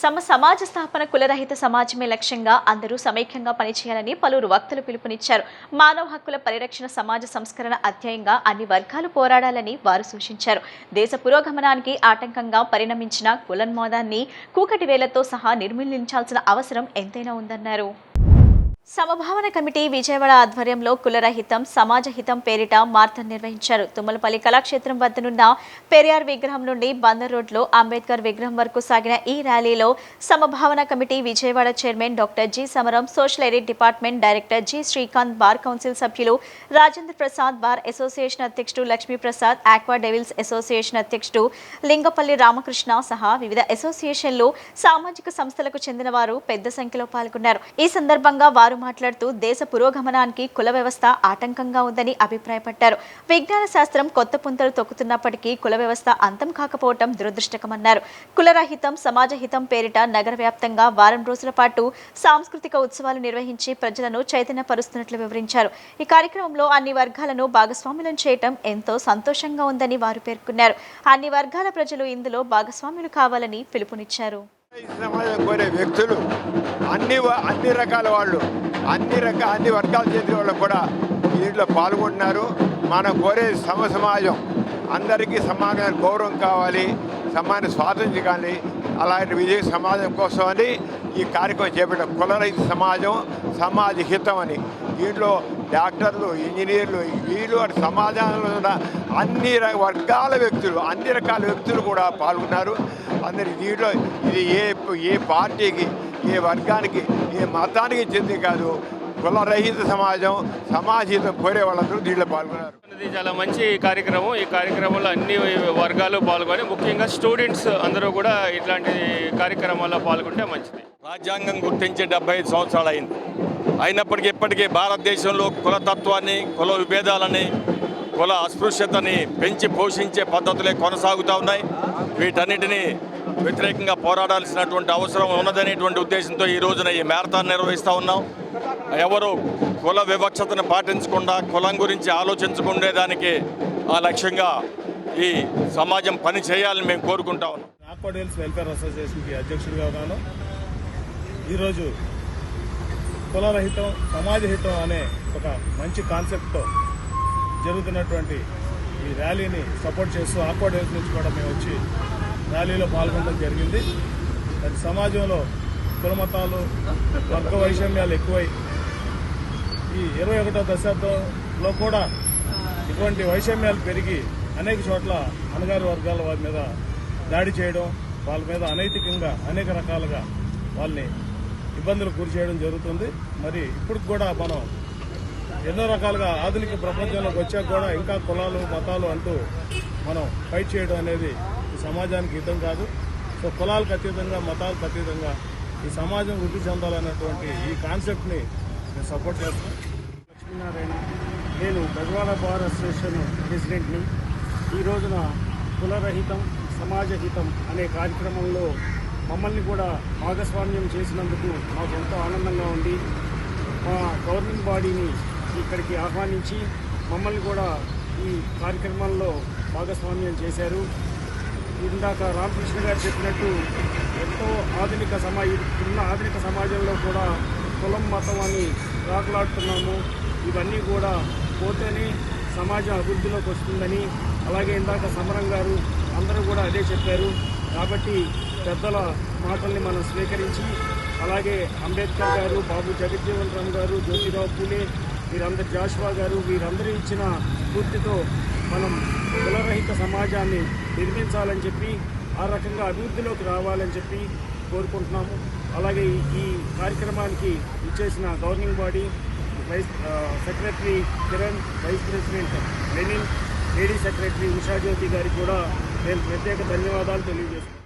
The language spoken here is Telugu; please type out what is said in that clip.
సమాజ స్థాపన కులరహిత సమాజమే లక్ష్యంగా అందరూ సమైక్యంగా పనిచేయాలని పలువురు వక్తలు పిలుపునిచ్చారు. మానవ హక్కుల పరిరక్షణ సమాజ సంస్కరణ అధ్యాయంగా అన్ని వర్గాలు పోరాడాలని వారు సూచించారు. దేశ పురోగమనానికి ఆటంకంగా పరిణమించిన కులన్మాదాన్ని కూకటి వేలతో సహా నిర్మూలించాల్సిన అవసరం ఎంతైనా ఉందన్నారు. సమభావన కమిటీ విజయవాడ ఆధ్వర్యంలో కులరహితం సమాజహితం పేరిట మార్థన్ నిర్వహించారు. తుమ్మలపల్లి కళాక్షేత్రం వద్దనున్న పెరియార్ విగ్రహం నుండి బందర్ రోడ్లో అంబేద్కర్ విగ్రహం వరకు సాగిన ఈ ర్యాలీలో Samabhavana committee Vijayawada chairman doctor G Samaram, social ఎడిట్ department director G Srikanth, bar council సభ్యులు రాజేంద్ర ప్రసాద్, బార్ అసోసియేషన్ అధ్యక్షుడు లక్ష్మీప్రసాద్, ఆక్వా డెవిల్స్ అసోసియేషన్ అధ్యక్షుడు లింగపల్లి రామకృష్ణ సహా వివిధ అసోసియేషన్లు, సామాజిక సంస్థలకు చెందిన వారు పెద్ద సంఖ్యలో పాల్గొన్నారు. ఈ సందర్భంగా వారు మాట్లాడుతూ దేశ పురోగమనానికి కుల వ్యవస్థ ఆటంకంగా ఉందని అభిప్రాయపడ్డారు. విజ్ఞాన శాస్త్రం కొత్త పుంతలు తొక్కుతున్నప్పటికీ కుల వ్యవస్థ అంతం కాకపోవడం దురదృష్టకమన్నారు. కులరహితం సమాజహితం పేరిట నగర వ్యాప్తంగా వారం రోజుల పాటు సాంస్కృతిక ఉత్సవాలు నిర్వహించి ప్రజలను చైతన్యపరుస్తున్నట్లు వివరించారు. ఈ కార్యక్రమంలో అన్ని వర్గాలను భాగస్వాములను చేయటం ఎంతో సంతోషంగా ఉందని వారు పేర్కొన్నారు. అన్ని వర్గాల ప్రజలు ఇందులో భాగస్వాములు కావాలని పిలుపునిచ్చారు. సమాజం కోరే వ్యక్తులు అన్ని రకాల వాళ్ళు అన్ని వర్గాల చేతి వాళ్ళు కూడా దీంట్లో పాల్గొంటున్నారు. మనం కోరే సమాజం అందరికీ సమానమైన గౌరవం కావాలి, సమాన స్వాతంత్ర్యం కానీ అలాంటి విజయ సమాజం కోసం అని ఈ కార్యక్రమం చేపట్టాం. కులరహిత సమాజం సమాజ హితం అని. దీంట్లో డాక్టర్లు, ఇంజనీర్లు, వీళ్ళు సమాజంలో ఉన్న అన్ని వర్గాల వ్యక్తులు, అన్ని రకాల వ్యక్తులు కూడా పాల్గొన్నారు. అందరి దీంట్లో ఇది ఏ పార్టీకి, ఏ వర్గానికి, ఏ మతానికి చెంది కాదు. కులరహిత సమాజం సమాజహితం కోరే వాళ్ళందరూ దీంట్లో పాల్గొన్నారు. ఇది చాలా మంచి కార్యక్రమం. ఈ కార్యక్రమంలో అన్ని వర్గాలు పాల్గొని ముఖ్యంగా స్టూడెంట్స్ అందరూ కూడా ఇట్లాంటి కార్యక్రమాల్లో పాల్గొంటే మంచిది. రాజ్యాంగం గుర్తించి 75 సంవత్సరాలు అయింది. అయినప్పటికీ ఇప్పటికీ భారతదేశంలో కులతత్వాన్ని, కుల విభేదాలని, కుల అస్పృశ్యతని పెంచి పోషించే పద్ధతులే కొనసాగుతూ ఉన్నాయి. వీటన్నిటినీ వ్యతిరేకంగా పోరాడాల్సినటువంటి అవసరం ఉన్నదనేటువంటి ఉద్దేశంతో ఈ రోజున ఈ మ్యారథాన్ నిర్వహిస్తూ ఉన్నాం. ఎవరు కుల వివక్షతను పాటించకుండా కులం గురించి ఆలోచించుకునేదానికి ఆ లక్ష్యంగా ఈ సమాజం పని చేయాలని మేము కోరుకుంటా ఉన్నాం. ఆక్వా డెవిల్స్ వెల్ఫేర్ అసోసియేషన్కి అధ్యక్షుడిగా ఉన్నాను. ఈరోజు కులరహితం సమాజహితం అనే ఒక మంచి కాన్సెప్ట్తో జరుగుతున్నటువంటి ఈ ర్యాలీని సపోర్ట్ చేస్తూ ఆక్వా డెవిల్స్ నుంచి కూడా మేము వచ్చి ర్యాలీలో పాల్గొనడం జరిగింది. అది సమాజంలో కులమతాలు, వర్గ వైషమ్యాలు ఎక్కువై ఈ 21వ దశాబ్దంలో కూడా ఇటువంటి వైషమ్యాలు పెరిగి అనేక చోట్ల అణగారి వర్గాల వారి మీద దాడి చేయడం, వాళ్ళ మీద అనైతికంగా అనేక రకాలుగా వాళ్ళని ఇబ్బందులు గురి చేయడం జరుగుతుంది. మరి ఇప్పుడు కూడా మనం ఎన్నో రకాలుగా ఆధునిక ప్రపంచంలోకి వచ్చాక కూడా ఇంకా కులాలు, మతాలు అంటూ మనం ఫైట్ చేయడం అనేది ఈ సమాజానికి హితం కాదు. సో కులాలకు అతీతంగా, మతాలకు అతీతంగా ఈ సమాజం వృద్ధి చెందాలన్నటువంటి ఈ కాన్సెప్ట్ని నేను సపోర్ట్ చేస్తాను. లక్ష్మీనారాయణ, నేను బెజవాడ బార్ అసోసియేషన్ ప్రెసిడెంట్ని. ఈ రోజున కులరహితం సమాజహితం అనే కార్యక్రమంలో మమ్మల్ని కూడా భాగస్వామ్యం చేసినందుకు మాకు ఎంతో ఆనందంగా ఉంది. మా గవర్నింగ్ బాడీని ఇక్కడికి ఆహ్వానించి మమ్మల్ని కూడా ఈ కార్యక్రమంలో భాగస్వామ్యం చేశారు. ఇందాక రామకృష్ణ గారు చెప్పినట్టు ఎంతో ఇప్పుడున్న ఆధునిక సమాజంలో కూడా కులం, మతం అని రాకులాడుతున్నాము. ఇవన్నీ కూడా పోతేనే సమాజం అభివృద్ధిలోకి వస్తుందని, అలాగే ఇందాక సమరం గారు అందరూ కూడా అదే చెప్పారు. కాబట్టి పెద్దల మాటల్ని మనం స్వీకరించి, అలాగే అంబేద్కర్ గారు, బాబు జగజ్జీవన్ రామ్ గారు, జ్యోతిరావు పూలే, వీరందరూ, జాషువా గారు, వీరందరూ ఇచ్చిన స్ఫూర్తితో మనం కులరహిత సమాజాన్ని నిర్మించాలని చెప్పి, ఆ రకంగా అభివృద్ధిలోకి రావాలని చెప్పి కోరుకుంటున్నాము. అలాగే ఈ కార్యక్రమానికి ఇచ్చేసిన governing body secretary Kiran, vice president Lenin, lady secretary Ushajyothi గారికి కూడా నేను ప్రత్యేక ధన్యవాదాలు తెలియజేస్తున్నాను.